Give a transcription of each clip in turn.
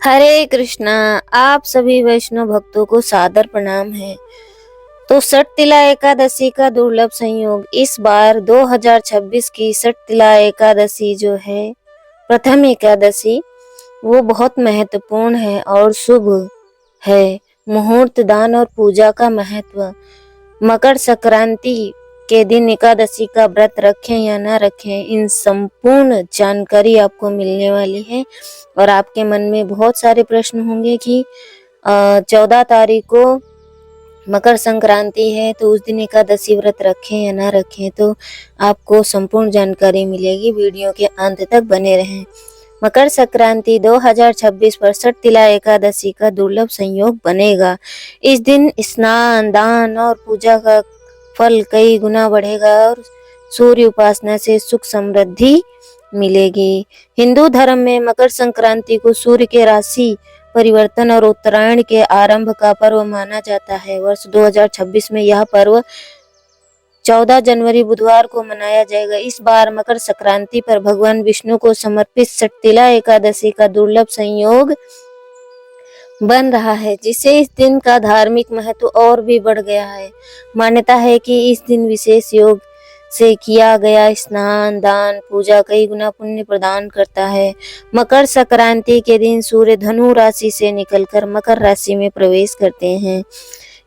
हरे कृष्णा। आप सभी वैष्णव भक्तों को सादर प्रणाम है। तो षटतिला एकादशी का दुर्लभ संयोग इस बार 2026 की षटतिला एकादशी जो है प्रथम एकादशी वो बहुत महत्वपूर्ण है और शुभ है। मुहूर्त, दान और पूजा का महत्व। मकर संक्रांति के दिन एकादशी का व्रत रखें या ना रखें, इन संपूर्ण जानकारी आपको मिलने वाली है। और आपके मन में बहुत सारे प्रश्न होंगे कि 14 तारीख को मकर संक्रांति है तो उस दिन एकादशी व्रत रखें या ना रखें, तो आपको संपूर्ण जानकारी मिलेगी। वीडियो के अंत तक बने रहें। मकर संक्रांति 2026 पर षटतिला एकादशी का दुर्लभ संयोग बनेगा। इस दिन स्नान, दान और पूजा का फल कई गुना बढ़ेगा और सूर्य उपासना से सुख समृद्धि मिलेगी। हिंदू धर्म में मकर संक्रांति को सूर्य के राशि परिवर्तन और उत्तरायण के आरंभ का पर्व माना जाता है। वर्ष 2026 में यह पर्व 14 जनवरी बुधवार को मनाया जाएगा। इस बार मकर संक्रांति पर भगवान विष्णु को समर्पित षटतिला एकादशी का दुर्लभ संयोग बन रहा है, जिससे इस दिन का धार्मिक महत्व और भी बढ़ गया है। मान्यता है कि इस दिन विशेष योग से किया गया स्नान, दान, पूजा कई गुना पुण्य प्रदान करता है। मकर संक्रांति के दिन सूर्य धनु राशि से निकलकर मकर राशि में प्रवेश करते हैं।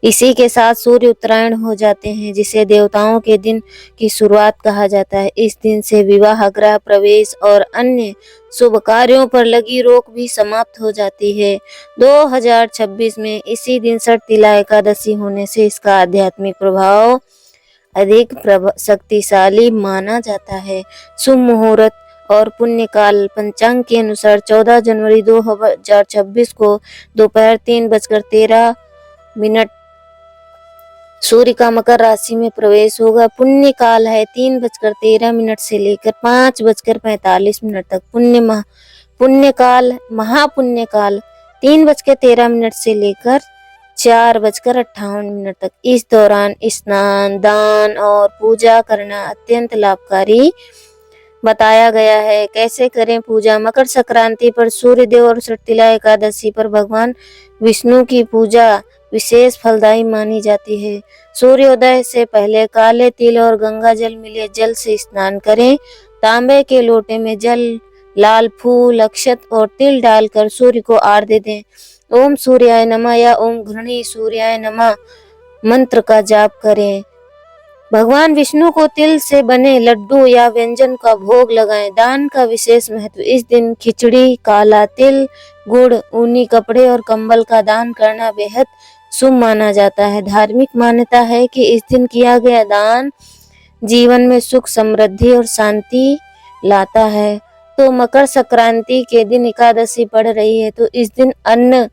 इसी के साथ सूर्य उत्तरायण हो जाते हैं, जिसे देवताओं के दिन की शुरुआत कहा जाता है। इस दिन से विवाह, गृह प्रवेश और अन्य शुभ कार्यों पर लगी रोक भी समाप्त हो जाती है। 2026 में इसी दिन षटतिला एकादशी होने से इसका आध्यात्मिक प्रभाव अधिक शक्तिशाली माना जाता है। शुभ मुहूर्त और पुण्य काल पंचांग के अनुसार 14 जनवरी 2026 को दोपहर 3:13 सूर्य का मकर राशि में प्रवेश होगा। पुण्य काल है 3:13 से लेकर 5:45 तक। पुण्य काल, महापुण्य काल 3:13 से लेकर 4:58 तक। इस दौरान स्नान, दान और पूजा करना अत्यंत लाभकारी बताया गया है। कैसे करें पूजा? मकर संक्रांति पर सूर्य देव और षटतिला एकादशी पर भगवान विष्णु की पूजा विशेष फलदायी मानी जाती है। सूर्योदय से पहले काले तिल और गंगा जल मिले जल से स्नान करें। तांबे के लोटे में जल, लाल फूल, अक्षत और तिल डालकर सूर्य को आरती दें। ओम सूर्याय नमः या ओम घृणी सूर्याय नमः मंत्र का जाप करें। भगवान विष्णु को तिल से बने लड्डू या व्यंजन का भोग लगाएं। दान का विशेष महत्व। इस दिन खिचड़ी, काला तिल, गुड़, ऊनी कपड़े और कंबल का दान करना बेहद शुभ माना जाता है। धार्मिक मान्यता है कि इस दिन किया गया दान जीवन में सुख, समृद्धि और शांति लाता है। तो मकर संक्रांति के दिन एकादशी पड़ रही है, तो इस दिन अन्न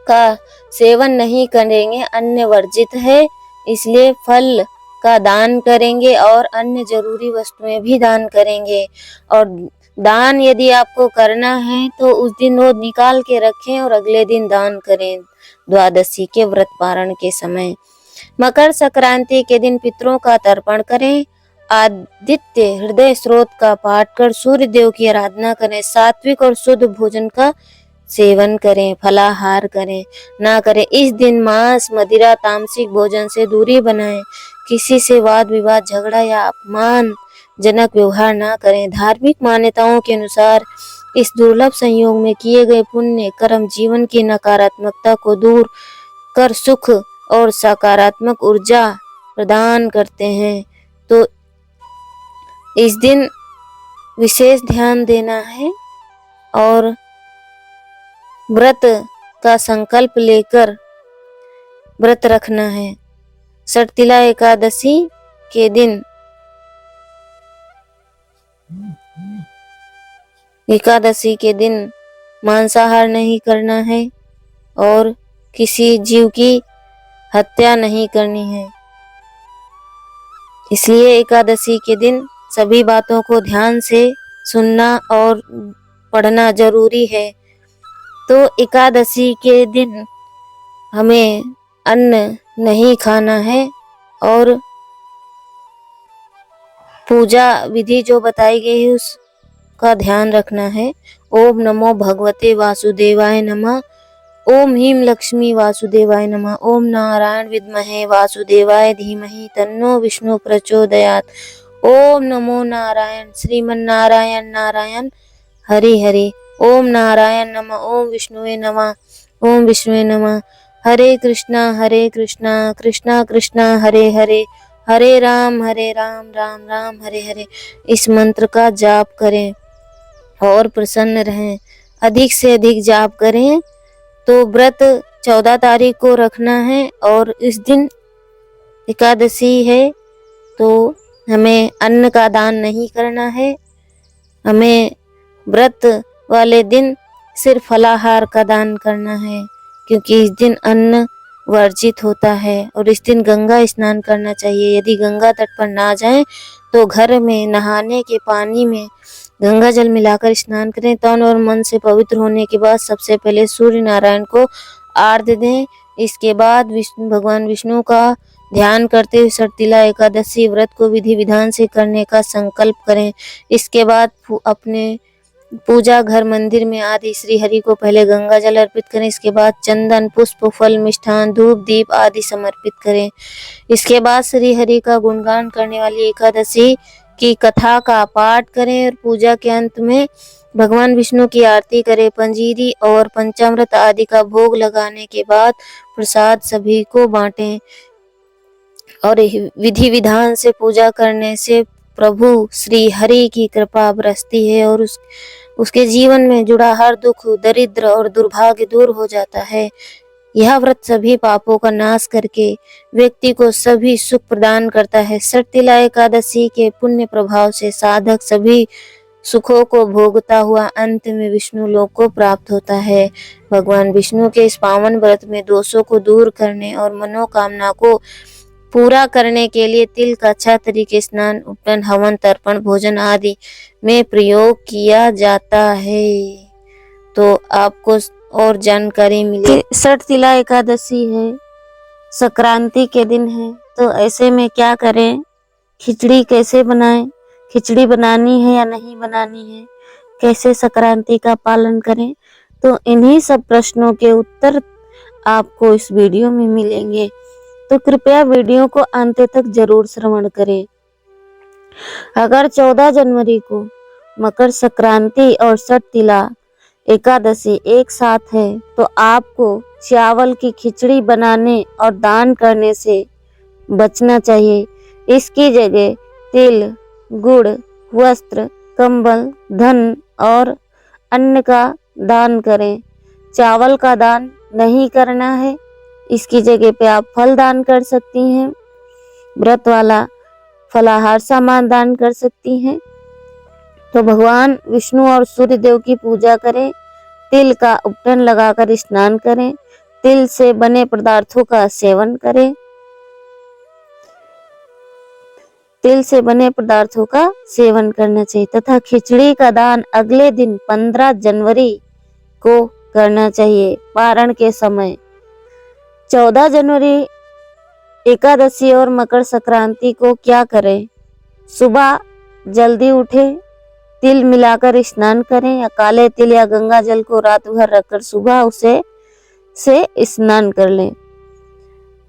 का सेवन नहीं करेंगे, अन्न वर्जित है, इसलिए फल का दान करेंगे और अन्य जरूरी वस्तुएं भी दान करेंगे। और दान यदि आपको करना है तो उस दिन वो निकाल के रखें और अगले दिन दान करें, द्वादशी के व्रत पारण के समय। मकर संक्रांति के दिन पितरों का तर्पण करें। आदित्य हृदय स्रोत का पाठ कर सूर्य देव की आराधना करें। सात्विक और शुद्ध भोजन का सेवन करें, फलाहार ना करें। इस दिन मांस, मदिरा, तामसिक भोजन से दूरी बनाएं। किसी से वाद विवाद, झगड़ा या अपमानजनक व्यवहार ना करें। धार्मिक मान्यताओं के अनुसार इस दुर्लभ संयोग में किए गए पुण्य कर्म जीवन की नकारात्मकता को दूर कर सुख और सकारात्मक ऊर्जा प्रदान करते हैं। तो इस दिन विशेष ध्यान देना है और व्रत का संकल्प लेकर व्रत रखना है। षटतिला एकादशी के दिन मांसाहार नहीं करना है और किसी जीव की हत्या नहीं करनी है। इसलिए एकादशी के दिन सभी बातों को ध्यान से सुनना और पढ़ना जरूरी है। तो एकादशी के दिन हमें अन्न नहीं खाना है और पूजा विधि जो बताई गई है उसका ध्यान रखना है। ओम नमो भगवते वासुदेवाय नमः। ओम ह्रीं लक्ष्मी वासुदेवाय नमः। ओम नारायण विद्महे वासुदेवाय धीमहि तन्नो विष्णु प्रचोदयात्। ओम नमो नारायण श्रीमन्नारायण नारायण हरि हरि। ओम नारायण नमः। ओम विष्णुवे नमः। ओम विष्णुवे नमः। हरे कृष्णा कृष्णा कृष्णा हरे हरे, हरे राम राम राम हरे हरे। इस मंत्र का जाप करें और प्रसन्न रहें। अधिक से अधिक जाप करें। तो व्रत 14 तारीख को रखना है और इस दिन एकादशी है, तो हमें अन्न का दान नहीं करना है। हमें व्रत वाले दिन सिर्फ फलाहार का दान करना है, क्योंकि इस दिन अन्न वर्जित होता है। और इस दिन गंगा स्नान करना चाहिए। यदि गंगा तट पर ना जाएं तो घर में नहाने के पानी में गंगा जल मिलाकर स्नान करें। तन और मन से पवित्र होने के बाद सबसे पहले सूर्य नारायण को आर्घ्य दें। इसके बाद भगवान विष्णु का ध्यान करते हुए षटतिला एकादशी व्रत को विधि विधान से करने का संकल्प करें। इसके बाद अपने पूजा घर मंदिर में आदि श्री हरि को पहले गंगा जल अर्पित करें। इसके बाद चंदन पुष्प फल मिष्ठान धूप दीप आदि समर्पित करें। इसके बाद श्री हरि का गुणगान करने वाली एकादशी की कथा का पाठ करें और पूजा के अंत में भगवान विष्णु की आरती करें। पंजीरी और पंचामृत आदि का भोग लगाने के बाद प्रसाद सभी को बांटें। और विधि विधान से पूजा करने से प्रभु श्री हरि की कृपा बरसती है और उसके जीवन में जुड़ा हर दुख दरिद्र और दुर्भाग्य दूर हो जाता है। यह व्रत सभी पापों का नाश करके व्यक्ति को सभी सुख प्रदान करता है। षटतिला एकादशी के पुण्य प्रभाव से साधक सभी सुखों को भोगता हुआ अंत में विष्णु लोक को प्राप्त होता है। भगवान विष्णु के इस पावन व्रत में दोषों को दूर करने और मनोकामना को पूरा करने के लिए तिल का 6 तरीके स्नान उपटन हवन तर्पण भोजन आदि में प्रयोग किया जाता है। तो आपको और जानकारी मिले। षटतिला एकादशी है, संक्रांति के दिन है, तो ऐसे में क्या करें, खिचड़ी कैसे बनाएं, खिचड़ी बनानी है या नहीं बनानी है, कैसे संक्रांति का पालन करें, तो इन्हीं सब प्रश्नों के उत्तर आपको इस वीडियो में मिलेंगे। तो कृपया वीडियो को अंत तक जरूर श्रवण करें। अगर 14 जनवरी को मकर संक्रांति और षटतिला एकादशी एक साथ है तो आपको चावल की खिचड़ी बनाने और दान करने से बचना चाहिए। इसकी जगह तिल, गुड़, वस्त्र, कंबल, धन और अन्न का दान करें। चावल का दान नहीं करना है। इसकी जगह पे आप फल दान कर सकती हैं। व्रत वाला फलाहार सामान दान कर सकती हैं। तो भगवान विष्णु और सूर्य देव की पूजा करें। तिल का उपटन लगाकर स्नान करें। तिल से बने पदार्थों का सेवन करें। तिल से बने पदार्थों का सेवन करना चाहिए तथा खिचड़ी का दान अगले दिन 15 जनवरी को करना चाहिए पारण के समय। 14 जनवरी एकादशी और मकर संक्रांति को क्या करें, सुबह जल्दी उठे, तिल मिलाकर स्नान करें या काले तिल या गंगा जल को रात भर रखकर सुबह उसे से स्नान कर लें।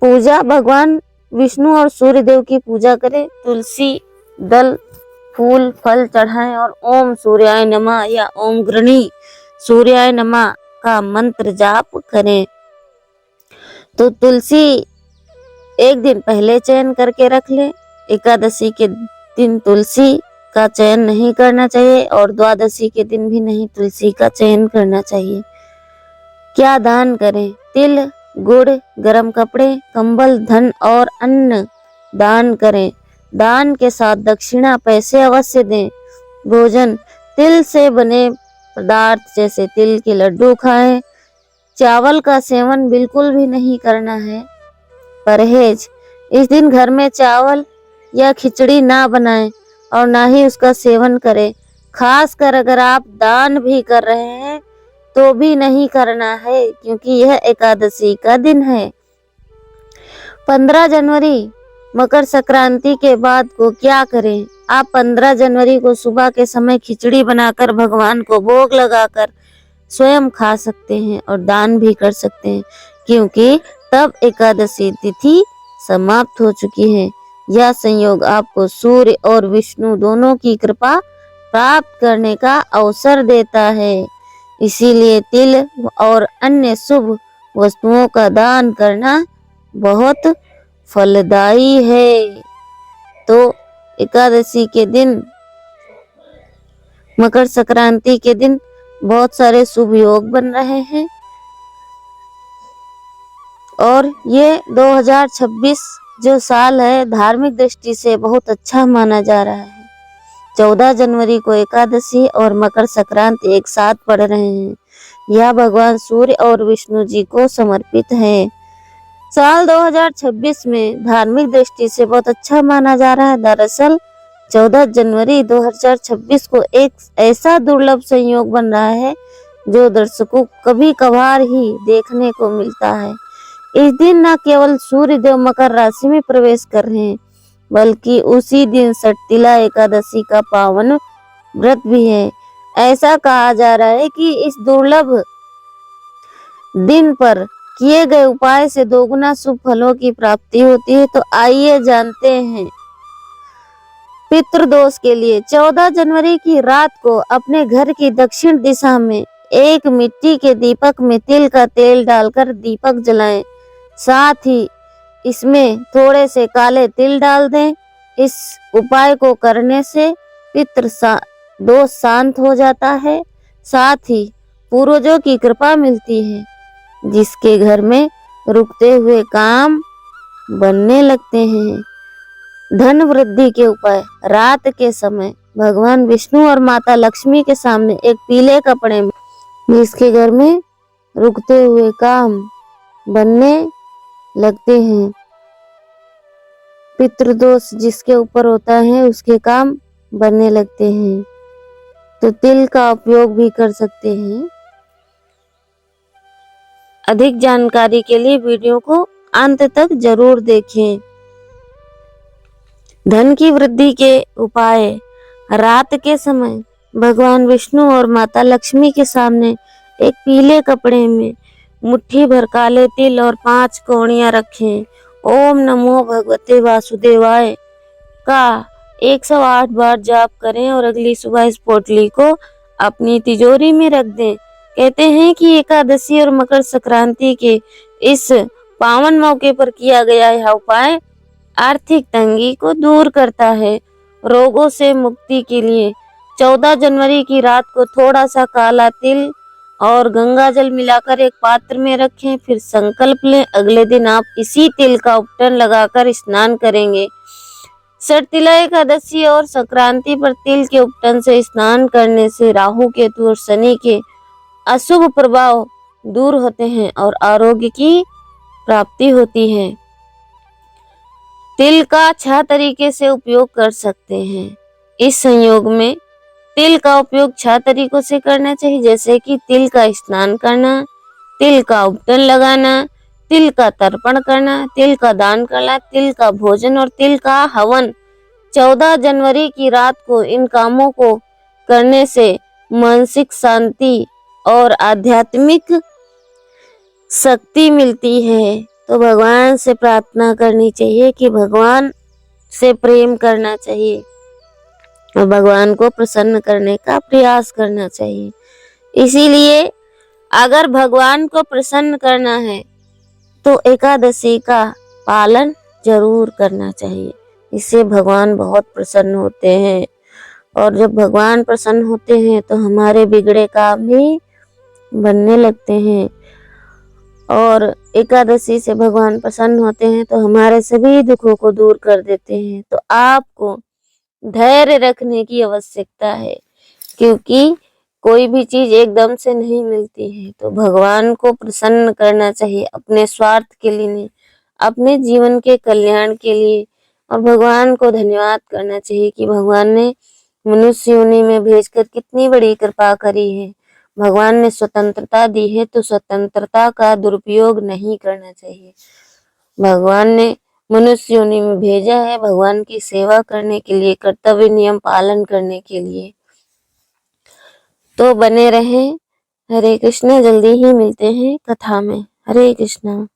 पूजा भगवान विष्णु और सूर्य देव की पूजा करें। तुलसी दल फूल फल चढ़ाएं और ओम सूर्याय नमः या ओम गृणी सूर्याय नमः का मंत्र जाप करें। तो तुलसी एक दिन पहले चयन करके रख लें। एकादशी के दिन तुलसी का चयन नहीं करना चाहिए और द्वादशी के दिन भी नहीं तुलसी का चयन करना चाहिए। क्या दान करें, तिल, गुड़, गरम कपड़े, कंबल, धन और अन्न दान करें। दान के साथ दक्षिणा पैसे अवश्य दें। भोजन तिल से बने पदार्थ जैसे तिल के लड्डू खाएं। चावल का सेवन बिल्कुल भी नहीं करना है। परहेज, इस दिन घर में चावल या खिचड़ी ना बनाएं और ना ही उसका सेवन करें। खासकर अगर आप दान भी कर रहे हैं तो भी नहीं करना है, क्योंकि यह एकादशी का दिन है। 15 जनवरी मकर संक्रांति के बाद को क्या करें? आप 15 जनवरी को सुबह के समय खिचड़ी बनाकर भगवान को भोग लगाकर स्वयं खा सकते हैं और दान भी कर सकते हैं, क्योंकि तब एकादशी तिथि समाप्त हो चुकी है। यह संयोग आपको सूर्य और विष्णु दोनों की कृपा प्राप्त करने का अवसर देता है। इसीलिए तिल और अन्य शुभ वस्तुओं का दान करना बहुत फलदायी है। तो एकादशी के दिन, मकर संक्रांति के दिन बहुत सारे शुभ योग बन रहे हैं और ये 2026 जो साल है धार्मिक दृष्टि से बहुत अच्छा माना जा रहा है। 14 जनवरी को एकादशी और मकर संक्रांति एक साथ पड़ रहे हैं। यह भगवान सूर्य और विष्णु जी को समर्पित है। साल 2026 में धार्मिक दृष्टि से बहुत अच्छा माना जा रहा है। दरअसल 14 जनवरी 2026 को एक ऐसा दुर्लभ संयोग बन रहा है जो दर्शकों कभी कभार ही देखने को मिलता है। इस दिन न केवल सूर्य देव मकर राशि में प्रवेश कर रहे हैं, बल्कि उसी दिन सटतिला एकादशी का पावन व्रत भी है। ऐसा कहा जा रहा है कि इस दुर्लभ दिन पर किए गए उपाय से दोगुना शुभ फलों की प्राप्ति होती है। तो आइए जानते हैं। पितृदोष के लिए 14 जनवरी की रात को अपने घर की दक्षिण दिशा में एक मिट्टी के दीपक में तिल का तेल डालकर दीपक जलाएं। साथ ही इसमें थोड़े से काले तिल डाल दें। इस उपाय को करने से दोष शांत हो जाता है। साथ ही पूर्वजों की कृपा मिलती है, जिसके घर में रुकते हुए काम बनने लगते हैं। धन वृद्धि के उपाय। रात के समय भगवान विष्णु और माता लक्ष्मी के सामने एक पीले कपड़े में, जिसके घर में रुकते हुए काम बनने लगते हैं। पितृदोष जिसके ऊपर होता है उसके काम बनने लगते हैं। तो तिल का उपयोग भी कर सकते हैं। अधिक जानकारी के लिए वीडियो को अंत तक जरूर देखें। धन की वृद्धि के उपाय। रात के समय भगवान विष्णु और माता लक्ष्मी के सामने एक पीले कपड़े में मुट्ठी भर काले तिल और 5 कौड़ियां रखें। ओम नमो भगवते वासुदेवाय का 108 बार जाप करें और अगली सुबह इस पोटली को अपनी तिजोरी में रख दें। कहते हैं कि एकादशी और मकर संक्रांति के इस पावन मौके पर किया गया यह उपाय आर्थिक तंगी को दूर करता है। रोगों से मुक्ति के लिए 14 जनवरी की रात को थोड़ा सा काला तिल और गंगा जल मिलाकर एक पात्र में रखें। फिर संकल्प लें, अगले दिन आप इसी तिल का उपटन लगाकर स्नान करेंगे। सटतिला एकादशी और संक्रांति पर तिल के उपटन से स्नान करने से राहु केतु और शनि के अशुभ प्रभाव दूर होते हैं और आरोग्य की प्राप्ति होती है। तिल का 6 तरीके से उपयोग कर सकते हैं। इस संयोग में तिल का उपयोग 6 तरीकों से करना चाहिए, जैसे कि तिल का स्नान करना, तिल का उपटन लगाना, तिल का तर्पण करना, तिल का दान करना, तिल का भोजन और तिल का हवन। 14 जनवरी की रात को इन कामों को करने से मानसिक शांति और आध्यात्मिक शक्ति मिलती है। तो भगवान से प्रार्थना करनी चाहिए कि भगवान से प्रेम करना चाहिए और भगवान को प्रसन्न करने का प्रयास करना चाहिए। इसीलिए अगर भगवान को प्रसन्न करना है तो एकादशी का पालन जरूर करना चाहिए। इससे भगवान बहुत प्रसन्न होते हैं और जब भगवान प्रसन्न होते हैं तो हमारे बिगड़े काम भी बनने लगते हैं और एकादशी से भगवान प्रसन्न होते हैं तो हमारे सभी दुखों को दूर कर देते हैं। तो आपको धैर्य रखने की आवश्यकता है, क्योंकि कोई भी चीज एकदम से नहीं मिलती है। तो भगवान को प्रसन्न करना चाहिए अपने स्वार्थ के लिए नहीं, अपने जीवन के कल्याण के लिए। और भगवान को धन्यवाद करना चाहिए कि भगवान ने मनुष्य योनि में भेजकर कितनी बड़ी कृपा करी है। भगवान ने स्वतंत्रता दी है तो स्वतंत्रता का दुरुपयोग नहीं करना चाहिए। भगवान ने मनुष्य योनि में भेजा है भगवान की सेवा करने के लिए, कर्तव्य नियम पालन करने के लिए। तो बने रहें। हरे कृष्णा, जल्दी ही मिलते हैं कथा में। हरे कृष्णा।